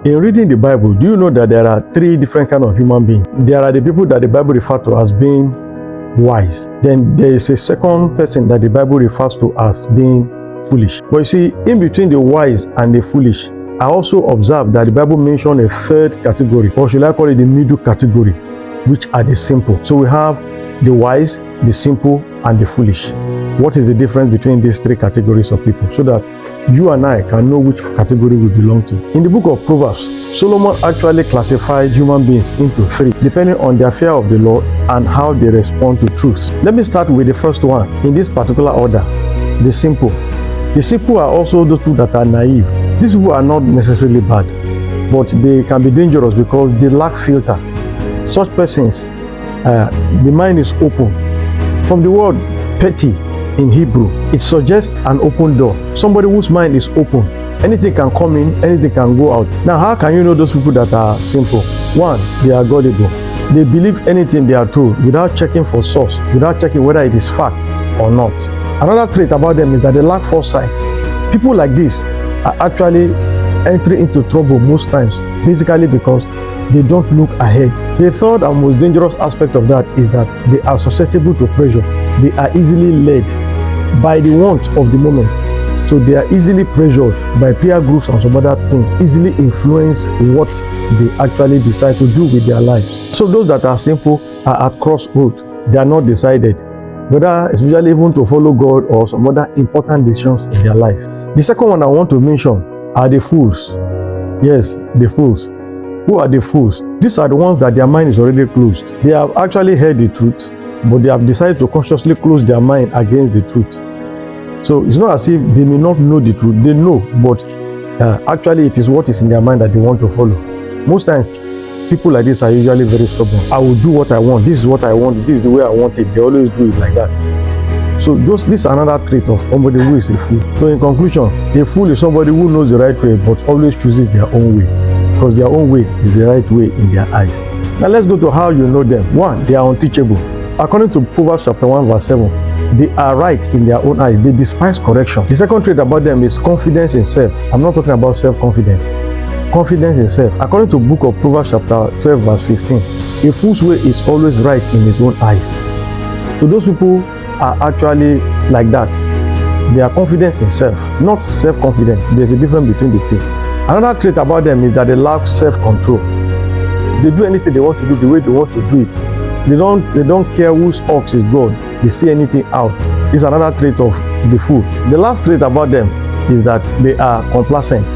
In reading the Bible, do you know that there are three different kinds of human beings? There are the people that the Bible refers to as being wise. Then there is a second person that the Bible refers to as being foolish. But you see, in between the wise and the foolish, I also observed that the Bible mentioned a third category, or should I call it the middle category, which are the simple. So we have the wise, the simple, and the foolish. What is the difference between these three categories of people, so that you and I can know which category we belong to? In the book of Proverbs, Solomon actually classified human beings into three, depending on their fear of the Lord and how they respond to truth. Let me start with the first one in this particular order, the simple. The simple are also those people that are naive. These people are not necessarily bad, but they can be dangerous because they lack filter. Such persons, the mind is open. From the word petty in Hebrew, it suggests an open door. Somebody whose mind is open. Anything can come in, anything can go out. Now, how can you know those people that are simple? One, they are gullible. They believe anything they are told without checking for source, without checking whether it is fact or not. Another trait about them is that they lack foresight. People like this are actually entering into trouble most times, basically because they don't look ahead. The third and most dangerous aspect of that is that they are susceptible to pressure. They are easily led by the want of the moment. So they are easily pressured by peer groups and some other things, easily influence what they actually decide to do with their lives. So those that are simple are at crossroads. They are not decided, whether especially even to follow God or some other important decisions in their life. The second one I want to mention are the fools. Yes, the fools. Who are the fools? These are the ones that their mind is already closed. They have actually heard the truth, but they have decided to consciously close their mind against the truth. So it's not as if they may not know the truth. They know, but actually it is what is in their mind that they want to follow. Most times, people like this are usually very stubborn. I will do what I want. This is what I want. This is the way I want it. They always do it like that. So this is another trait of somebody who is a fool. So in conclusion, a fool is somebody who knows the right way, but always chooses their own way, because their own way is the right way in their eyes. Now let's go to how you know them. One, they are unteachable. According to Proverbs chapter 1 verse 7, they are right in their own eyes. They despise correction. The second trait about them is confidence in self. I'm not talking about self-confidence. Confidence in self. According to book of Proverbs chapter 12 verse 15, a fool's way is always right in his own eyes. So those people are actually like that. They are confident in self, not self-confidence. There's a difference between the two. Another trait about them is that they lack self-control. They do anything they want to do the way they want to do it. They don't care whose ox is God. They see anything out. It's another trait of the fool. The last trait about them is that they are complacent.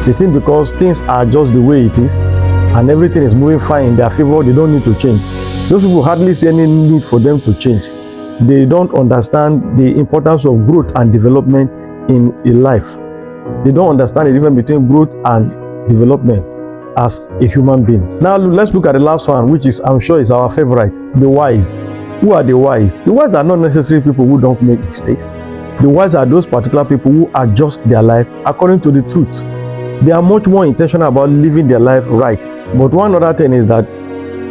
They think because things are just the way it is and everything is moving fine in their favor, they don't need to change. Those people hardly see any need for them to change. They don't understand the importance of growth and development in a life. They don't understand the difference between growth and development as a human being. Now let's look at the last one, which is, I'm sure, is our favorite, the wise. Who are the wise? The wise are not necessarily people who don't make mistakes. The wise are those particular people who adjust their life according to the truth. They are much more intentional about living their life right. But one other thing is that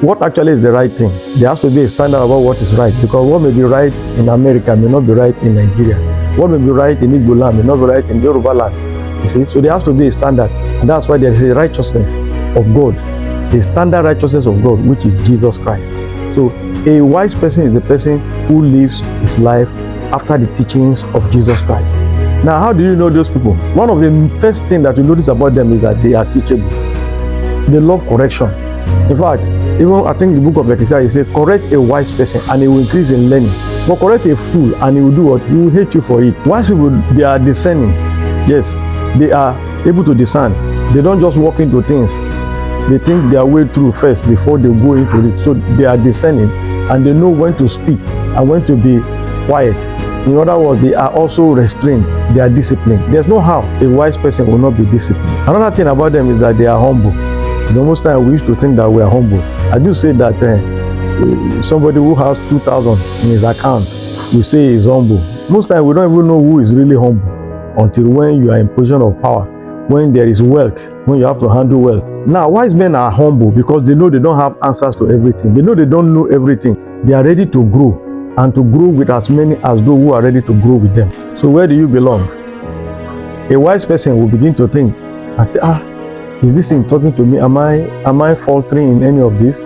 what actually is the right thing? There has to be a standard about what is right, because what may be right in America may not be right in Nigeria. What may be right in Igbo land may not be right in Yoruba land. You see, so there has to be a standard, and that's why there is a righteousness of God, the standard righteousness of God, which is Jesus Christ. So a wise person is the person who lives his life after the teachings of Jesus Christ. Now, how do you know those people? One of the first things that you notice about them is that they are teachable. They love correction. In fact, even I think the book of Ecclesiastes, it says, correct a wise person and he will increase in learning. But correct a fool and he will do what? He will hate you for it. Wise people, they are discerning. Yes, they are able to discern. They don't just walk into things. They think their way through first before they go into it. So they are discerning and they know when to speak and when to be quiet. In other words, they are also restrained. They are disciplined. There's no how a wise person will not be disciplined. Another thing about them is that they are humble. The most time we used to think that we are humble. I do say that somebody who has 2,000 in his account, we say is humble. Most time we don't even know who is really humble until when you are in position of power, when there is wealth, when you have to handle wealth. Now, wise men are humble because they know they don't have answers to everything. They know they don't know everything. They are ready to grow, and to grow with as many as those who are ready to grow with them. So where do you belong? A wise person will begin to think and say, Is this thing talking to me? Am I faltering in any of this?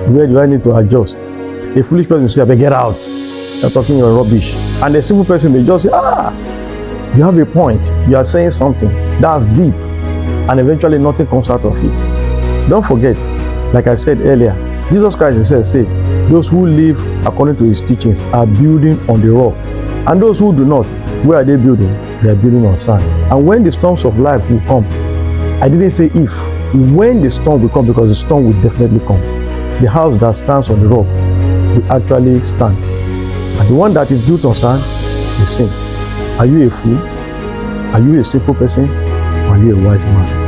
Where do I need to adjust? A foolish person will say, I beg, get out. You're talking your rubbish. And a simple person may just say, you have a point. You are saying something. That's deep. And eventually nothing comes out of it. Don't forget, like I said earlier, Jesus Christ himself said, those who live according to his teachings are building on the rock. And those who do not, where are they building? They are building on sand. And when the storms of life will come, I didn't say if, when the storm will come, because the storm will definitely come. The house that stands on the rock will actually stand. And the one that is built on sand will sink. Are you a fool? Are you a simple person? Or are you a wise man?